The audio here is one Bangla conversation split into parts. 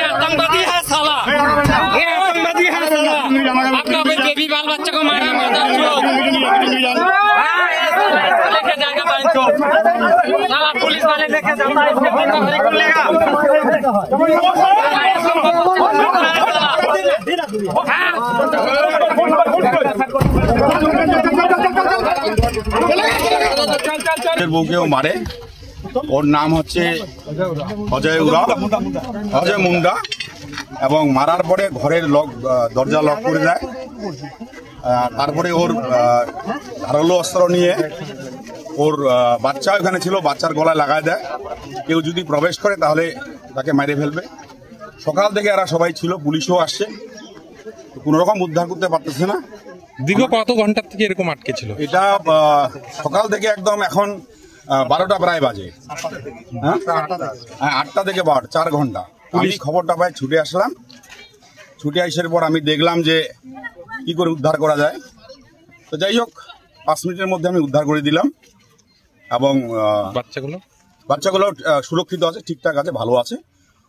आतंकवादी है साला, ये आतंकवादी है साला। अपना बेबी बाल बच्चा को मारा लेके जाएगा बैंक को, साला पुलिस वाले लेके जाता है, इसके बैंक नहीं खुलेगा। বউকে ও মারে, ওর নাম হচ্ছে অজয় মুন্ডা, এবং মারার পরে ঘরের দরজা লক করে দেয়। তারপরে ওর ধারালো অস্ত্র নিয়ে ওর বাচ্চা ওখানে ছিল, বাচ্চার গলায় লাগায় দেয়। কেউ যদি প্রবেশ করে তাহলে তাকে মেরে ফেলবে। সকাল থেকে এরা সবাই ছিল, পুলিশও আসছে, কোনো রকম উদ্ধার করতে পারতেছে না। দীর্ঘ কত ঘন্টা থেকে এরকম আটকে ছিল? এটা সকাল থেকে একদম এখন 12টা প্রায় বাজে, হ্যাঁ 8টা থেকে 12, 4 ঘন্টা। আমি খবরটা পাই, ছুটে আসলাম। ছুটে আসার পর আমি দেখলাম যে কি করে উদ্ধার করা যায়। তো যাই হোক, 5 মিনিটের মধ্যে আমি উদ্ধার করে দিলাম, এবং বাচ্চাগুলো সুরক্ষিত আছে, ঠিকঠাক আছে, ভালো আছে।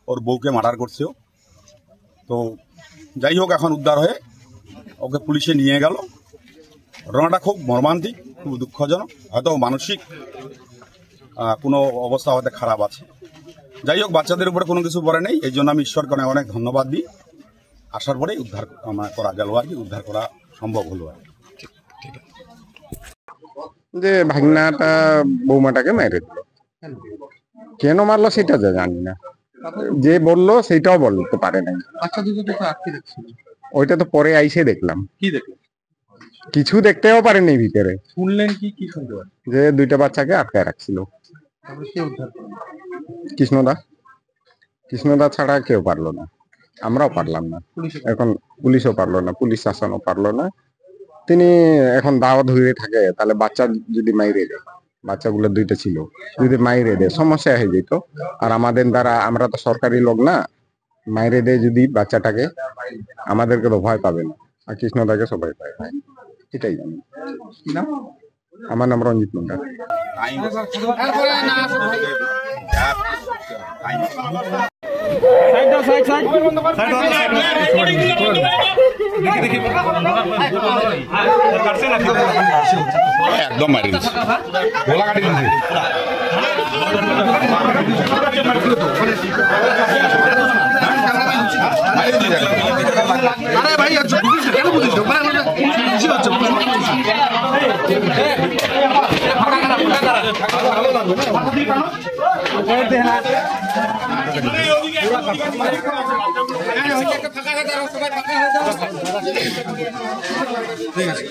ওর বউকে মার্ডার করছেও। তো যাই হোক, এখন উদ্ধার হয়ে ওকে পুলিশে নিয়ে গেল। ঘটনাটা খুব মর্মান্তিক, খুব দুঃখজনক। হয়তো মানসিক কোনো অবস্থা হয়তো খারাপ আছে। যাই হোক, বাচ্চাদের উপরে কোনো কিছু পড়ে নেই, এই জন্য আমি ঈশ্বরকে অনেক অনেক ধন্যবাদ দিই। আসার পরে উদ্ধার করা গেল আর কি, উদ্ধার করা সম্ভব হলো আর কি। যে ভাগনাটা বৌমাটাকে মেরে দিল, কেন মারলো সেটা জানি না। যে বললো সেটাও বলতে পারে নাই। ওইটা তো পরে আইসে দেখলাম। কি দেখলেন? কিছু দেখতেও পারেনি ভিতরে। শুনলেন কি শুনতে পারেন? যে 2টা বাচ্চাকে আটকায় রাখছিল। কৃষ্ণদা ছাড়া কেউ পারলো না, আমরাও পারলাম না, এখন পুলিশও পারলো না, পুলিশ শাসনও পারলো না। তিনি এখন দাওয়া ধরে থাকে, তাহলে বাচ্চা যদি মাইরে দেয়, বাচ্চাগুলো 2টা ছিল, যদি মাইরে দেয় সমস্যা হয়ে যেত। আর আমাদের দ্বারা, আমরা তো সরকারি লোক না, মাইরে দেয় যদি বাচ্চাটাকে, আমাদেরকে তো ভয় পাবে না। আর কৃষ্ণদাকে সবাই ভয় পায়, এটাই জানি। আমার নাম রঞ্জিত মুন্ডা। একদম মারি দিচ্ছে, গোলা কাটি দিচ্ছে। আরে ভাই কেন বুঝিস ঠিক আছে।